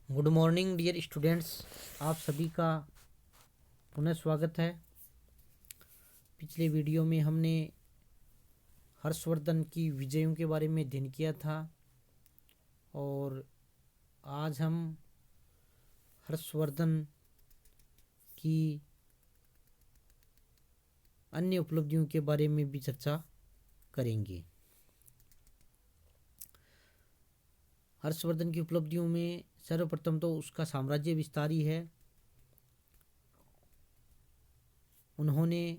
Good morning dear students. आप सभी का पुनः स्वागत है। पिछले वीडियो में हमने हर्षवर्धन की विजयों के बारे में अध्ययन किया था और आज हम हर्षवर्धन की अन्य उपलब्धियों के बारे में भी चर्चा करेंगे। हर्षवर्धन की उपलब्धियों में सर्वप्रथम तो उसका साम्राज्य विस्तार ही है। उन्होंने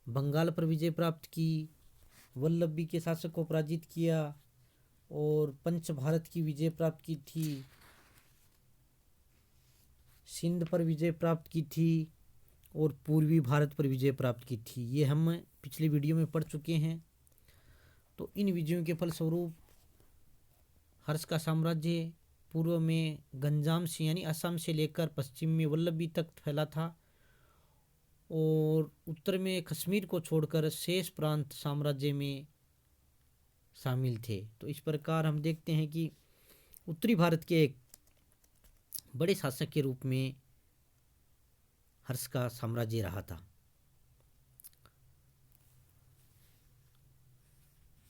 बंगाल पर विजय प्राप्त की, वल्लभी के शासक को पराजित किया और पंच भारत की विजय प्राप्त की थी, सिंध पर विजय प्राप्त की थी और पूर्वी भारत पर विजय प्राप्त की थी। ये हम पिछले वीडियो में पढ़ चुके हैं। तो इन विजयों के फलस्वरूप हर्ष का साम्राज्य पूर्व में गंजाम से यानी असम से लेकर पश्चिम में वल्लभी तक फैला था और उत्तर में कश्मीर को छोड़कर शेष प्रांत साम्राज्य में शामिल थे। तो इस प्रकार हम देखते हैं कि उत्तरी भारत के एक बड़े शासक के रूप में हर्ष का साम्राज्य रहा था।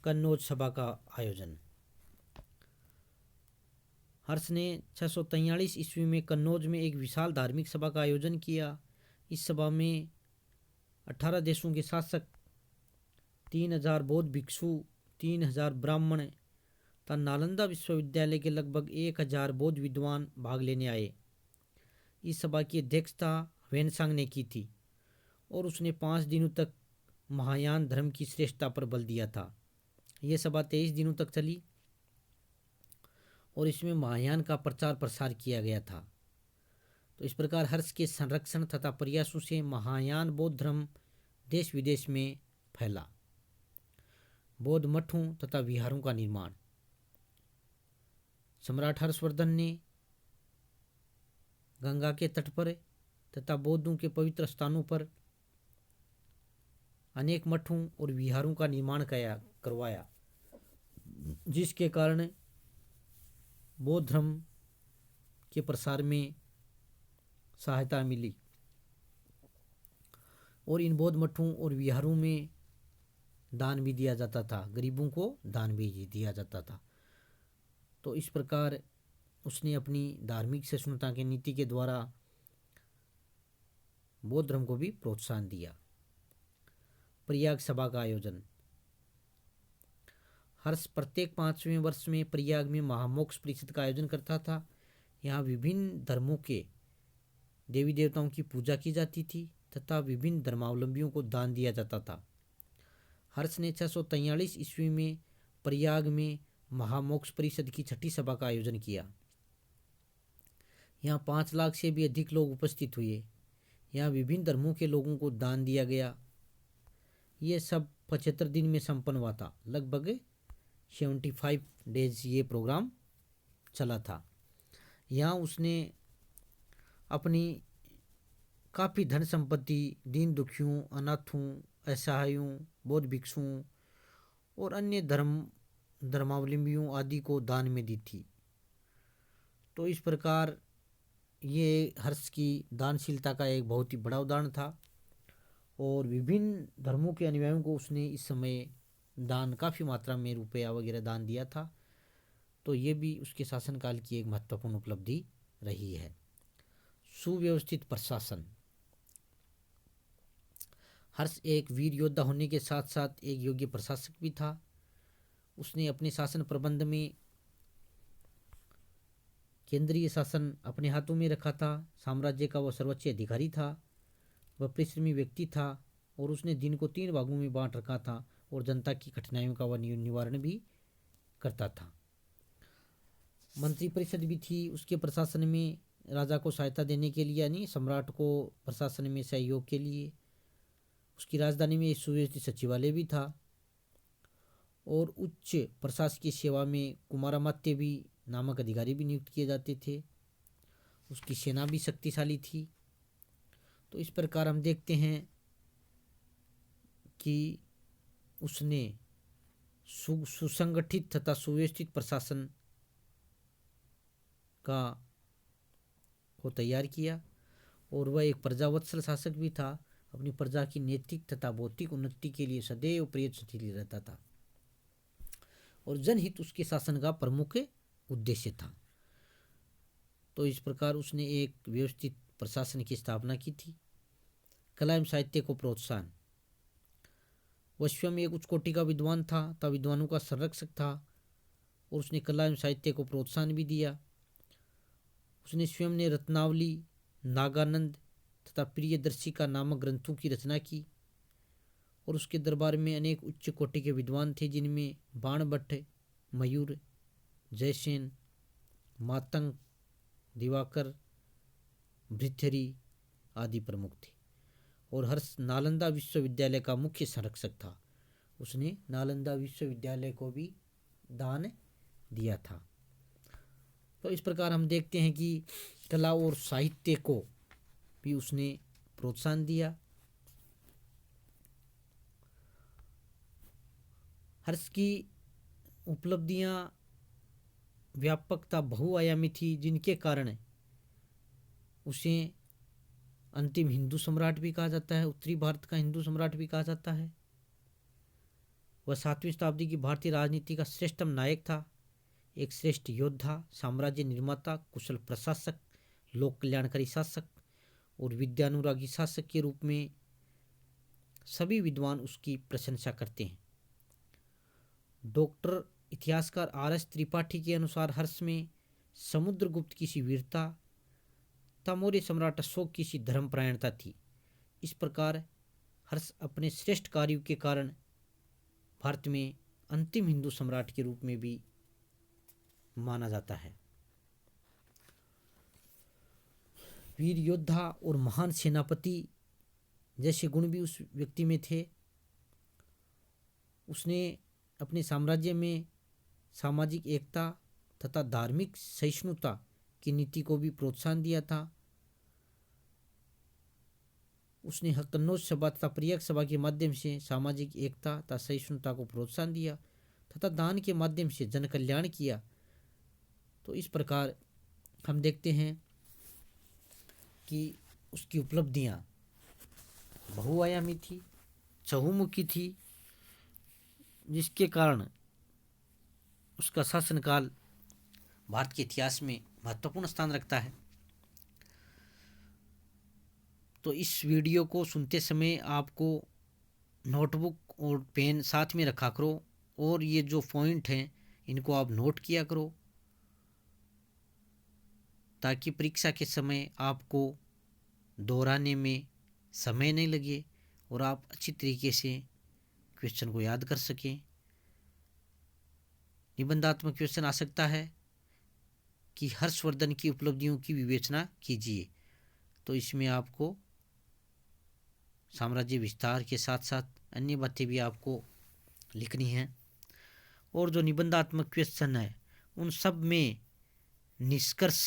कन्नौज सभा का आयोजन। हर्ष ने 643 ईस्वी में कन्नौज में एक विशाल धार्मिक सभा का आयोजन किया। इस सभा में 18 देशों के शासक, 3000 बौद्ध भिक्षु, 3000 ब्राह्मण तथा नालंदा विश्वविद्यालय के लगभग 1000 बौद्ध विद्वान भाग लेने आए। इस सभा की अध्यक्षता वेनसांग ने की थी और उसने 5 दिनों तक महायान धर्म की श्रेष्ठता पर बल दिया था। यह सभा 23 दिनों तक चली और इसमें महायान का प्रचार प्रसार किया गया था। तो इस प्रकार हर्ष के संरक्षण तथा प्रयासों से महायान बौद्ध धर्म देश विदेश में फैला। बौद्ध मठों तथा विहारों का निर्माण। सम्राट हर्षवर्धन ने गंगा के तट पर तथा बौद्धों के पवित्र स्थानों पर अनेक मठों और विहारों का निर्माण करवाया, जिसके कारण बौद्ध धर्म के प्रसार में सहायता मिली और इन बौद्ध मठों और विहारों में दान भी दिया जाता था, गरीबों को दान भी दिया जाता था। तो इस प्रकार उसने अपनी धार्मिक सहिष्णुता की नीति के द्वारा बौद्ध धर्म को भी प्रोत्साहन दिया। प्रयाग सभा का आयोजन। हर्ष प्रत्येक 5वें वर्ष में प्रयाग में महामोक्ष परिषद का आयोजन करता था। यहाँ विभिन्न धर्मों के देवी देवताओं की पूजा की जाती थी तथा विभिन्न धर्मावलंबियों को दान दिया जाता था। हर्ष ने 643 ईस्वी में प्रयाग में महामोक्ष परिषद की 6ठी सभा का आयोजन किया। यहाँ 5 लाख से भी अधिक लोग उपस्थित हुए। यहाँ विभिन्न धर्मों के लोगों को दान दिया गया। ये सब 75 दिन में संपन्न हुआ था। लगभग 75 डेज ये प्रोग्राम चला था। यहाँ उसने अपनी काफ़ी धन संपत्ति दीन दुखियों, अनाथों, असहायों, बौद्ध भिक्षुओं और अन्य धर्मावलंबियों आदि को दान में दी थी। तो इस प्रकार ये हर्ष की दानशीलता का एक बहुत ही बड़ा उदाहरण था और विभिन्न धर्मों के अनुयायियों को उसने इस समय दान काफ़ी मात्रा में रुपया वगैरह दान दिया था। तो ये भी उसके शासनकाल की एक महत्वपूर्ण उपलब्धि रही है। सुव्यवस्थित प्रशासन। हर्ष एक वीर योद्धा होने के साथ साथ एक योग्य प्रशासक भी था। उसने अपने शासन प्रबंध में केंद्रीय शासन अपने हाथों में रखा था। साम्राज्य का वह सर्वोच्च अधिकारी था। वह परिश्रमी व्यक्ति था और उसने दिन को 3 भागों में बांट रखा था और जनता की कठिनाइयों का वह निवारण भी करता था। मंत्रिपरिषद भी थी उसके प्रशासन में, राजा को सहायता देने के लिए यानी सम्राट को प्रशासन में सहयोग के लिए। उसकी राजधानी में सुव्यवस्थित सचिवालय भी था और उच्च प्रशासकीय सेवा में कुमारामात्य भी नामक अधिकारी भी नियुक्त किए जाते थे। उसकी सेना भी शक्तिशाली थी। तो इस प्रकार हम देखते हैं कि उसने सुसंगठित तथा सुव्यवस्थित प्रशासन का को तैयार किया और वह एक प्रजावत्सल शासक भी था। अपनी प्रजा की नैतिक तथा भौतिक उन्नति के लिए सदैव प्रयत्नशील रहता था और जनहित उसके शासन का प्रमुख उद्देश्य था। तो इस प्रकार उसने एक व्यवस्थित प्रशासन की स्थापना की थी। कला एवं साहित्य को प्रोत्साहन। वह स्वयं एक उच्च कोटि का विद्वान था विद्वानों का संरक्षक था और उसने कला एवं साहित्य को प्रोत्साहन भी दिया। उसने स्वयं ने रत्नावली, नागानंद तथा प्रियदर्शिका नामक ग्रंथों की रचना की और उसके दरबार में अनेक उच्च कोटि के विद्वान थे, जिनमें बाणभट्ट, मयूर, जयसेन, मातंग, दिवाकर, भृत्यहरि आदि प्रमुख थे। और हर्ष नालंदा विश्वविद्यालय का मुख्य संरक्षक था। उसने नालंदा विश्वविद्यालय को भी दान दिया था। तो इस प्रकार हम देखते हैं कि कला और साहित्य को भी उसने प्रोत्साहन दिया। हर्ष की उपलब्धियां व्यापकता बहुआयामी थी, जिनके कारण उसे अंतिम हिंदू सम्राट भी कहा जाता है, उत्तरी भारत का हिंदू सम्राट भी कहा जाता है। वह 7वीं शताब्दी की भारतीय राजनीति का श्रेष्ठतम नायक था, एक श्रेष्ठ योद्धा, साम्राज्य निर्माता, कुशल प्रशासक, लोक कल्याणकारी शासक और विद्यानुरागी शासक के रूप में सभी विद्वान उसकी प्रशंसा करते हैं। डॉक्टर इतिहासकार RS त्रिपाठी के अनुसार हर्ष में समुद्रगुप्त की सी वीरता तथा मौर्य सम्राट अशोक की सी धर्मपरायणता थी। इस प्रकार हर्ष अपने श्रेष्ठ कार्यों के कारण भारत में अंतिम हिंदू सम्राट के रूप में भी माना जाता है। वीर योद्धा और महान सेनापति जैसे गुण भी उस व्यक्ति में थे। उसने अपने साम्राज्य में सामाजिक एकता तथा धार्मिक सहिष्णुता की नीति को भी प्रोत्साहन दिया था। उसने कन्नौज सभा तथा प्रयाग सभा के माध्यम से सामाजिक एकता तथा सहिष्णुता को प्रोत्साहन दिया तथा दान के माध्यम से जन कल्याण किया। तो इस प्रकार हम देखते हैं कि उसकी उपलब्धियां बहुआयामी थी, चहुमुखी थी, जिसके कारण उसका शासनकाल भारत के इतिहास में महत्वपूर्ण स्थान रखता है। तो इस वीडियो को सुनते समय आपको नोटबुक और पेन साथ में रखा करो और ये जो पॉइंट हैं इनको आप नोट किया करो, ताकि परीक्षा के समय आपको दोहराने में समय नहीं लगे और आप अच्छी तरीके से क्वेश्चन को याद कर सकें। निबंधात्मक क्वेश्चन आ सकता है कि हर्षवर्धन की उपलब्धियों की विवेचना कीजिए। तो इसमें आपको साम्राज्य विस्तार के साथ साथ अन्य बातें भी आपको लिखनी हैं और जो निबंधात्मक क्वेश्चन है उन सब में निष्कर्ष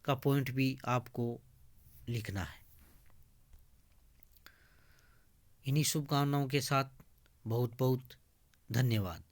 का पॉइंट भी आपको लिखना है। इन्हीं शुभकामनाओं के साथ बहुत बहुत धन्यवाद।